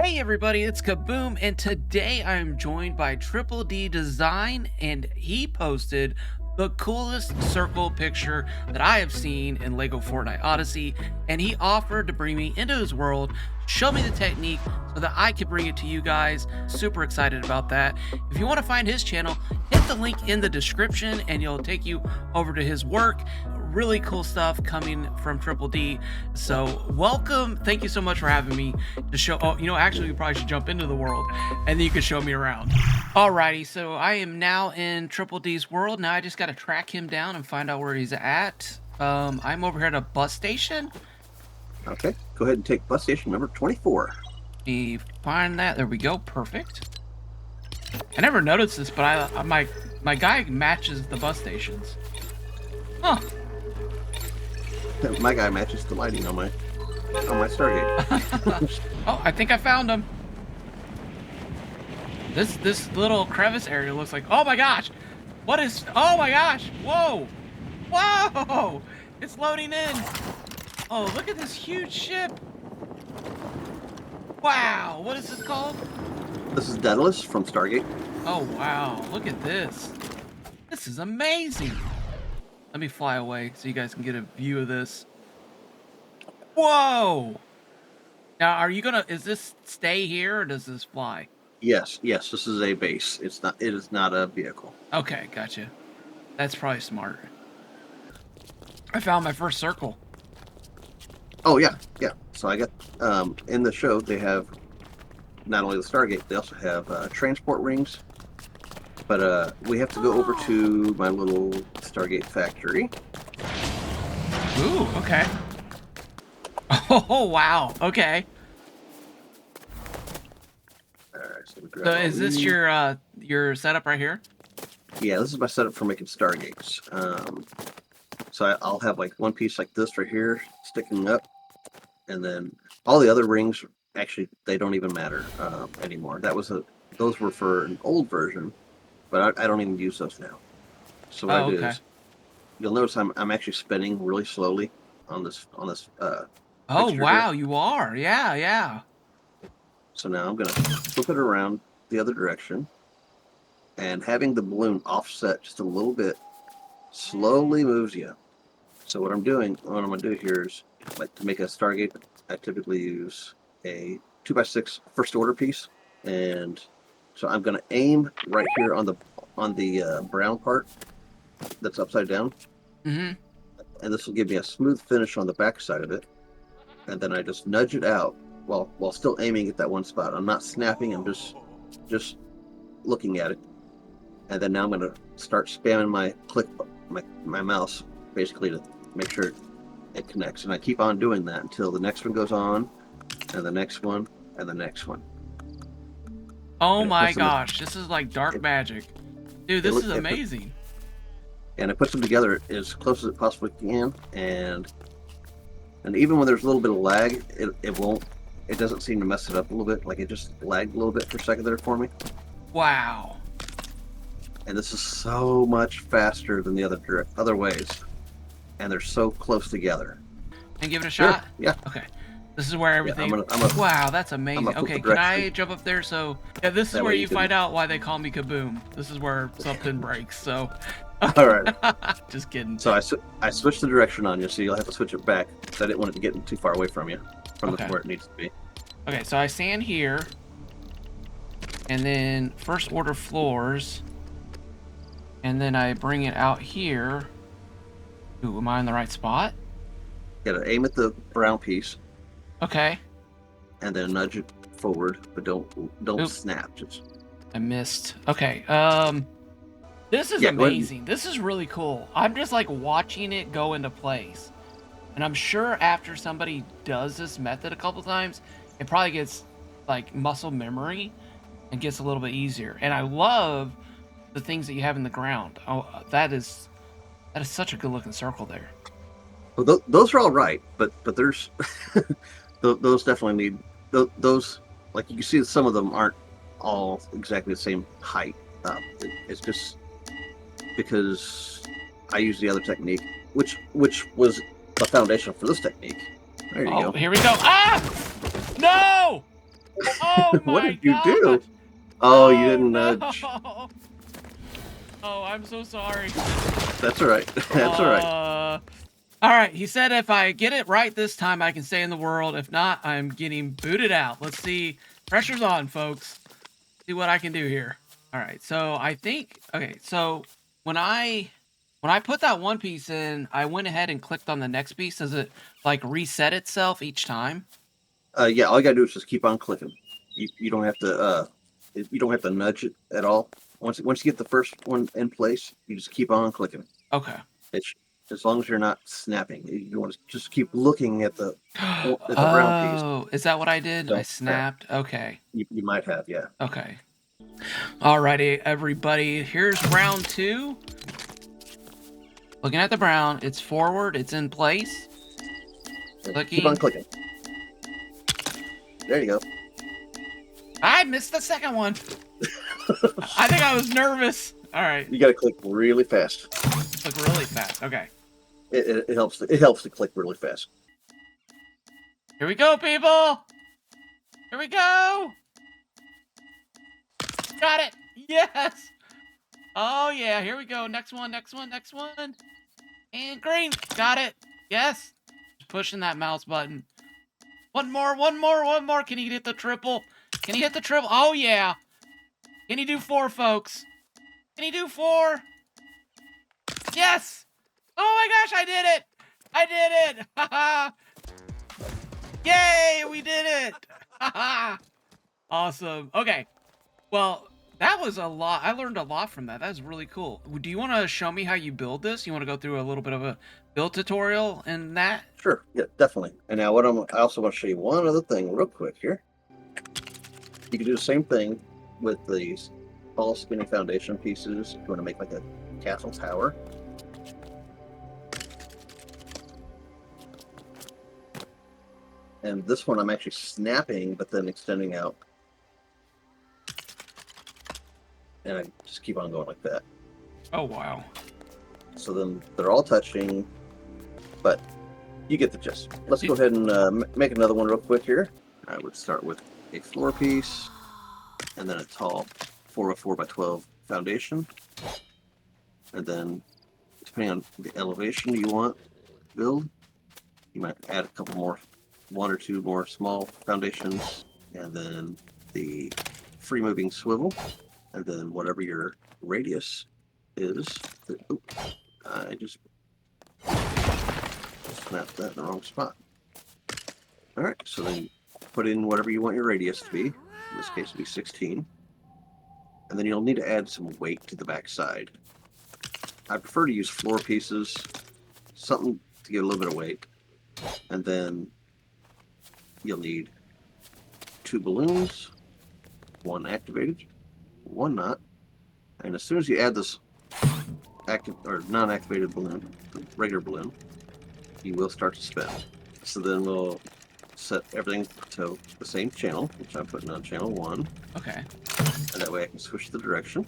Hey everybody, it's Kaboom, and today I am joined by Triple D Design, and he posted the coolest circle picture that I have seen in Lego Fortnite Odyssey, and he offered to bring me into his world, show me the technique so that I could bring it to you guys. Super excited about that. If you want to find his channel, hit the link in the description and it'll take you over to his work. Really cool stuff coming from Triple D. So welcome. Thank you so much for having me to show. Oh, actually, we probably should jump into the world and then you can show me around. Alrighty, so I am now in Triple D's world. Now I just got to track him down and find out where he's at. I'm over here at a bus station. Okay, go ahead and take bus station number 24. Me find that. There we go. Perfect. I never noticed this, but my guy matches the bus stations. Huh. My guy matches the lighting on my Stargate. Oh, I think I found him. This little crevice area looks like, oh my gosh, oh my gosh, whoa, it's loading in. Oh, look at this huge ship. Wow, what is this called? This is Daedalus from Stargate. Oh wow, look at this. This is amazing. Let me fly away so you guys can get a view of this. Whoa! Now, is this stay here or does this fly? Yes, this is a base. It is not a vehicle. Okay, gotcha. That's probably smart. I found my first circle. Oh yeah. So I got in the show they have not only the Stargate, they also have transport rings. But we have to go over to my little Stargate factory. Ooh, okay. Oh wow, okay. Alright, So is this your setup right here? Yeah, this is my setup for making Stargates. So I'll have like one piece like this right here sticking up, and then all the other rings actually they don't even matter anymore. Those were for an old version, but I don't even use those now. So what I do is, you'll notice I'm actually spinning really slowly on this. Oh wow, you are, yeah. So now I'm gonna flip it around the other direction, and having the balloon offset just a little bit slowly moves you. So what I'm gonna do here is, like, to make a Stargate, I typically use a 2x6 first order piece, and so I'm gonna aim right here on the brown part that's upside down, and this will give me a smooth finish on the back side of it. And then I just nudge it out while still aiming at that one spot. I'm not snapping. I'm just looking at it. And then now I'm going to start spamming my mouse basically to make sure it connects. And I keep on doing that until the next one goes on, and the next one, and the next one. Oh my gosh, this is like dark magic. Dude, this is amazing. And it puts them together as close as it possibly can, and even when there's a little bit of lag, it doesn't seem to mess it up a little bit. Like, it just lagged a little bit for a second there for me. Wow. And this is so much faster than the other ways, and they're so close together. And give it a shot? Yeah. Okay. This is where everything... Yeah, wow, that's amazing. Okay, can I jump up there? So, yeah, this is where you find out why they call me Kaboom. This is where something breaks, so... All right. Just kidding. So I switched the direction on you, so you'll have to switch it back. I didn't want it to get too far away from you, where it needs to be. Okay, so I stand here, and then first order floors, and then I bring it out here. Ooh, am I in the right spot? You gotta aim at the brown piece. Okay. And then nudge it forward, but don't snap. I missed. Okay. This is amazing. This is really cool. I'm just like watching it go into place. And I'm sure after somebody does this method a couple times, it probably gets like muscle memory and gets a little bit easier. And I love the things that you have in the ground. Oh, that is such a good looking circle there. Well, those are all right, but there's those definitely need those. Like, you can see, some of them aren't all exactly the same height. It's just because I use the other technique, which was the foundation for this technique. There you go. Here we go. Ah! No! Oh What my did you do? gosh! Oh, you Oh didn't nudge. no! Oh, I'm so sorry. That's all right. That's all right. All right. He said if I get it right this time, I can stay in the world. If not, I'm getting booted out. Let's see. Pressure's on, folks. See what I can do here. All right. So I think okay. So when I put that one piece in, I went ahead and clicked on the next piece. Does it like reset itself each time? Yeah, all you gotta do is just keep on clicking. You don't have to you don't have to nudge it at all. Once you get the first one in place, you just keep on clicking. Okay. It's as long as you're not snapping. You want to just keep looking at the round piece. Oh, is that what I did? I Don't snap. snapped. Okay. You might have, yeah. Okay. Alrighty, everybody. Here's round two. Looking at the brown, it's forward, it's in place. Keep on Clicking. clicking. There you go. I missed the second one. I think I was nervous. All right. You got to click really fast. Click really fast. Okay. It helps. It helps to click really fast. Here we go, people. Here we go. Got it. Yes. Oh, yeah. Here we go. Next one, next one, next one. And green. Got it. Yes. Just pushing that mouse button. One more, one more, one more. Can he hit the triple? Can he hit the triple? Oh, yeah. Can he do 4, folks? Can he do 4? Yes. Oh, my gosh. I did it. I did it. Haha. Yay. We did it. Haha. Awesome. Okay. Well, that was a lot. I learned a lot from that. That was really cool. Do you want to show me how you build this? You want to go through a little bit of a build tutorial in that? Sure. Yeah, definitely. And now I also want to show you one other thing real quick here. You can do the same thing with these tall skinny foundation pieces. If you want to make like a castle tower. And this one I'm actually snapping, but then extending out. And I just keep on going like that. Oh, wow. So then they're all touching, but you get the gist. Let's go ahead and make another one real quick here. I would start with a floor piece, and then a tall 404 by 12 foundation. And then, depending on the elevation you want to build, you might add a couple more, 1 or 2 more small foundations, and then the free moving swivel, and then whatever your radius is. I just snapped that in the wrong spot. All right, so then put in whatever you want your radius to be. In this case, it'll be 16. And then you'll need to add some weight to the back side. I prefer to use floor pieces, something to get a little bit of weight. And then you'll need 2 balloons, 1 activated, 1 not. And as soon as you add this active or non-activated balloon, regular balloon, you will start to spin. So then we'll set everything to the same channel, which I'm putting on channel 1. Okay. And that way I can switch the direction.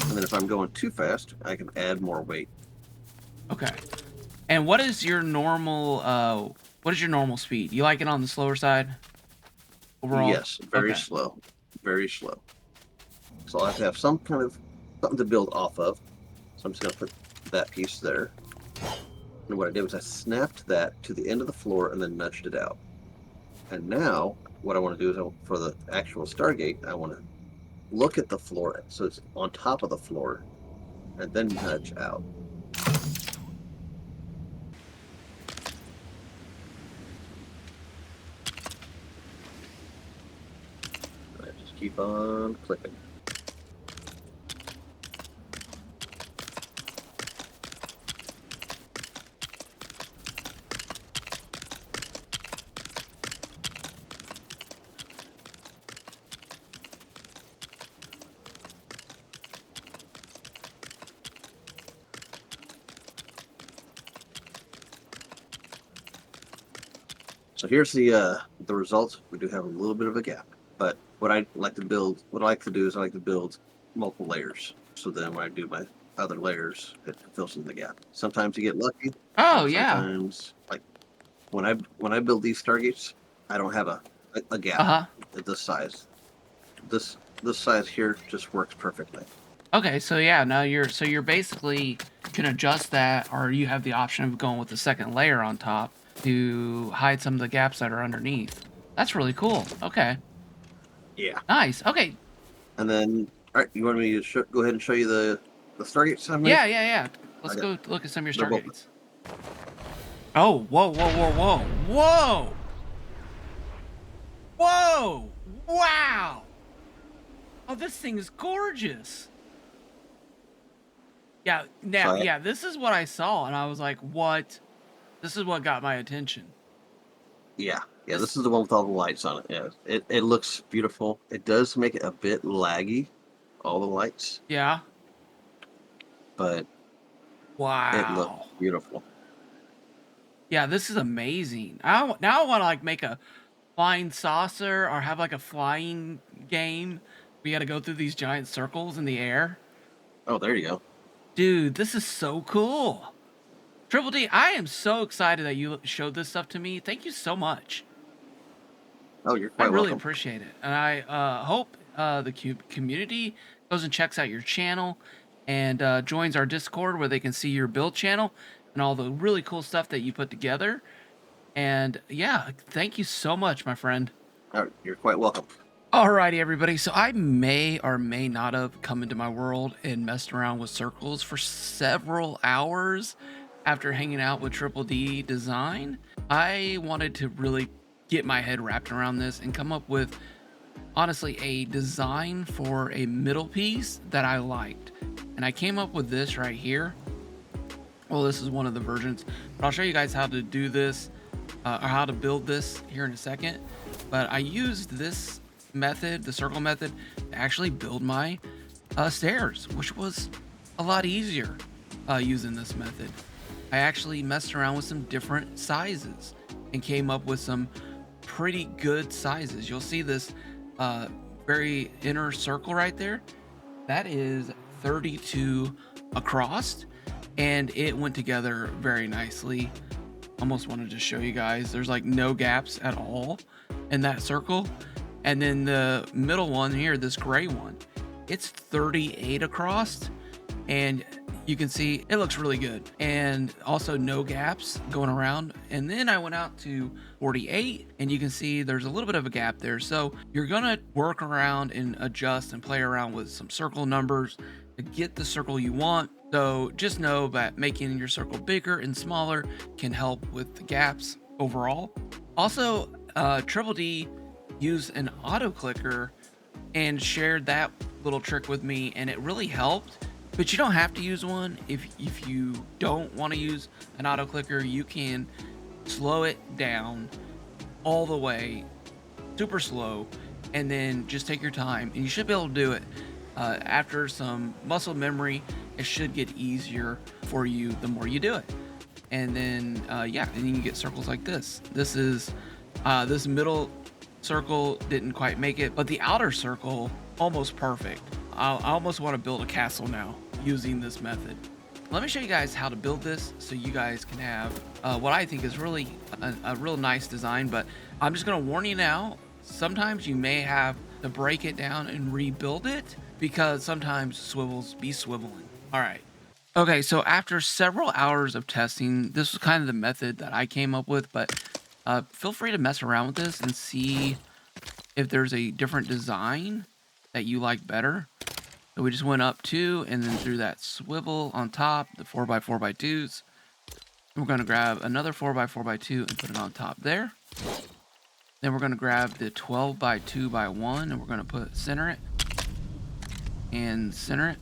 And then if I'm going too fast, I can add more weight. Okay. And what is your normal speed? You like it on the slower side? Overall? Yes, very Okay. slow. Very slow. So I have to have some kind of something to build off of. So I'm just going to put that piece there. And what I did was I snapped that to the end of the floor and then nudged it out. And now what I want to do is for the actual Stargate, I want to look at the floor so it's on top of the floor and then nudge out. I just keep on clicking. So here's the results. We do have a little bit of a gap, but what I like to do is I like to build multiple layers. So then when I do my other layers, it fills in the gap. Sometimes you get lucky. Oh, And yeah. sometimes, like when I build these Stargates, I don't have a a gap Uh-huh. at this size. This size here just works perfectly. Okay, so yeah, now you're basically can adjust that, or you have the option of going with the second layer on top to hide some of the gaps that are underneath. That's really cool. Okay. Yeah. Nice. Okay. And then, all right, you want me to go ahead and show you the stargates I made? Yeah, yeah, yeah. I Let's got go look at some of your they're both. stargates. Oh, whoa, whoa, whoa, whoa. Whoa! Whoa! Wow! Oh, this thing is gorgeous. Yeah, So now, yeah, this is what I saw, and I was like, what? This is what got my attention. yeah, This, this is the one with all the lights on it. Yeah, it looks beautiful. It does make it a bit laggy, all the lights, yeah. but it looks Wow. beautiful. Yeah, this is amazing. Now I want to like make a flying saucer or have like a flying game. We got to go through these giant circles in the air. Oh, there you go. Dude, this is so cool. Triple D, I am so excited that you showed this stuff to me. Thank you so much. Oh, you're I quite really welcome. appreciate it. And I hope the community goes and checks out your channel and joins our Discord where they can see your build channel and all the really cool stuff that you put together. And yeah, thank you so much, my friend. Oh, you're quite welcome. Alrighty, everybody. So I may or may not have come into my world and messed around with circles for several hours after hanging out with Triple D Design. I wanted to really get my head wrapped around this and come up with, honestly, a design for a middle piece that I liked. And I came up with this right here. Well, this is one of the versions, but I'll show you guys how to do this or how to build this here in a second. But I used this method, the circle method, to actually build my stairs, which was a lot easier using this method. I actually messed around with some different sizes and came up with some pretty good sizes. You'll see this very inner circle right there. That is 32 across, and it went together very nicely. Almost wanted to show you guys. There's like no gaps at all in that circle. And then the middle one here, this gray one, it's 38 across, and you can see it looks really good. And also no gaps going around. And then I went out to 48, and you can see there's a little bit of a gap there. So you're gonna work around and adjust and play around with some circle numbers to get the circle you want. So just know that making your circle bigger and smaller can help with the gaps overall. Also, Triple D used an auto clicker and shared that little trick with me, and it really helped. But you don't have to use one. If you don't want to use an auto clicker, you can slow it down all the way, super slow, and then just take your time, and you should be able to do it. After some muscle memory, it should get easier for you the more you do it. And then yeah, and you can get circles like this. This is this middle circle didn't quite make it, but the outer circle almost perfect. I almost want to build a castle now using this method. Let me show you guys how to build this so you guys can have what I think is really a real nice design. But I'm just going to warn you now, sometimes you may have to break it down and rebuild it because sometimes swivels be swiveling. All right. Okay, so after several hours of testing, this was kind of the method that I came up with, but feel free to mess around with this and see if there's a different design that you like better. So we just went up 2 and then threw that swivel on top, the 4x4x2s. We're going to grab another 4x4x2 and put it on top there. Then we're going to grab the 12x2x1 and we're going to put center it and center it.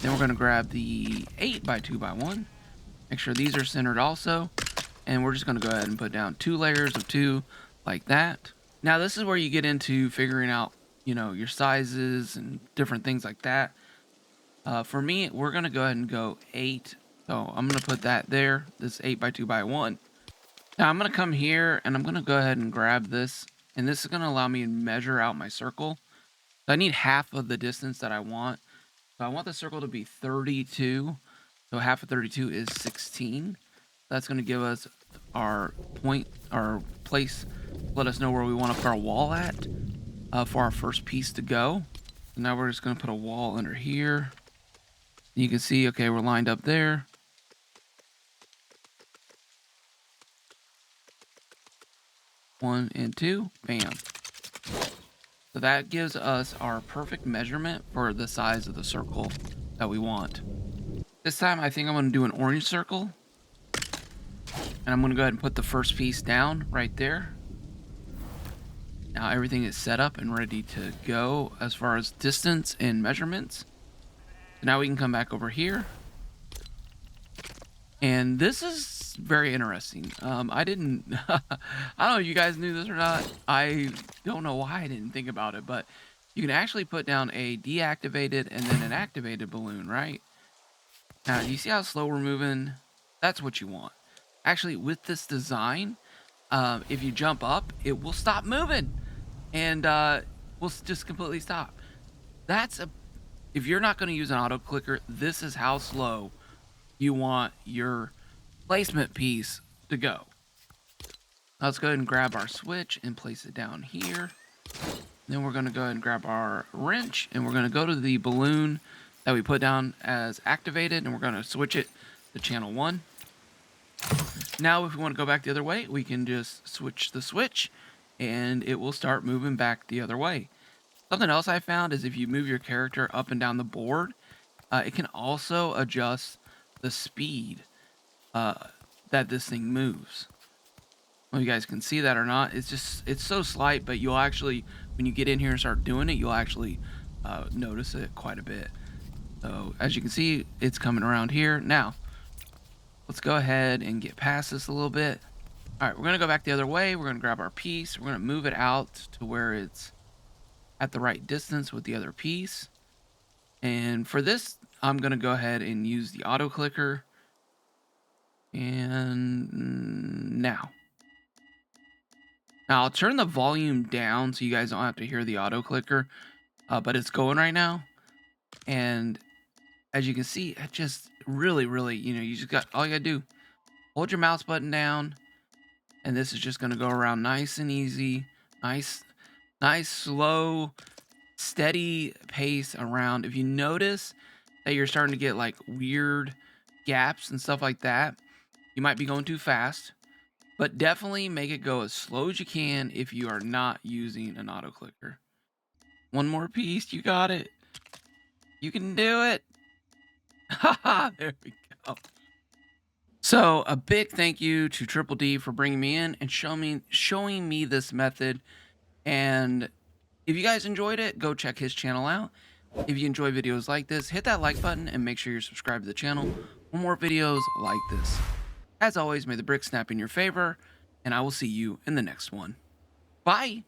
Then we're going to grab the 8x2x1. Make sure these are centered also. And we're just going to go ahead and put down 2 layers of 2 like that. Now this is where you get into figuring out, you know, your sizes and different things like that. For me, we're going to go ahead and go 8. So I'm going to put that there, this 8x2x1. Now I'm going to come here and I'm going to go ahead and grab this. And this is going to allow me to measure out my circle. So I need half of the distance that I want. So I want the circle to be 32. So half of 32 is 16. That's going to give us our point, our place let us know where we want to put our wall at for our first piece to go. So now we're just going to put a wall under here. You can see, okay, we're lined up there. One and two, bam. So that gives us our perfect measurement for the size of the circle that we want. This time, I think I'm going to do an orange circle. And I'm going to go ahead and put the first piece down right there. Now everything is set up and ready to go as far as distance and measurements. So now we can come back over here. And this is very interesting. I didn't, I don't know if you guys knew this or not. I don't know why I didn't think about it, but you can actually put down a deactivated and then an activated balloon, right? Now, you see how slow we're moving? That's what you want. Actually, with this design, if you jump up, it will stop moving and will just completely stop. If you're not going to use an auto clicker, this is how slow you want your placement piece to go. Now let's go ahead and grab our switch and place it down here. Then we're going to go ahead and grab our wrench and we're going to go to the balloon that we put down as activated and we're going to switch it to channel 1. Now if we want to go back the other way, we can just switch the switch and it will start moving back the other way. Something else I found is if you move your character up and down the board, it can also adjust the speed that this thing moves. Well, you guys can see that or not. It's so slight, but you'll actually, when you get in here and start doing it, you'll actually notice it quite a bit. So as you can see, it's coming around here. Now, let's go ahead and get past this a little bit. All right, we're gonna go back the other way. We're gonna grab our piece. We're gonna move it out to where it's at the right distance with the other piece. And for this, I'm gonna go ahead and use the auto clicker. And now I'll turn the volume down so you guys don't have to hear the auto clicker, but it's going right now. And as you can see, it just really, you just got, all you gotta do, hold your mouse button down, and this is just gonna go around nice and easy, nice, slow, steady pace around. If you notice that you're starting to get like weird gaps and stuff like that, you might be going too fast, but definitely make it go as slow as you can if you are not using an auto clicker. One more piece, you got it. You can do it. Haha, there we go. So a big thank you to Triple D for bringing me in and showing me this method. And if you guys enjoyed it, go check his channel out. If you enjoy videos like this, hit that like button and make sure you're subscribed to the channel for more videos like this. As always, may the bricks snap in your favor, and I will see you in the next one. Bye!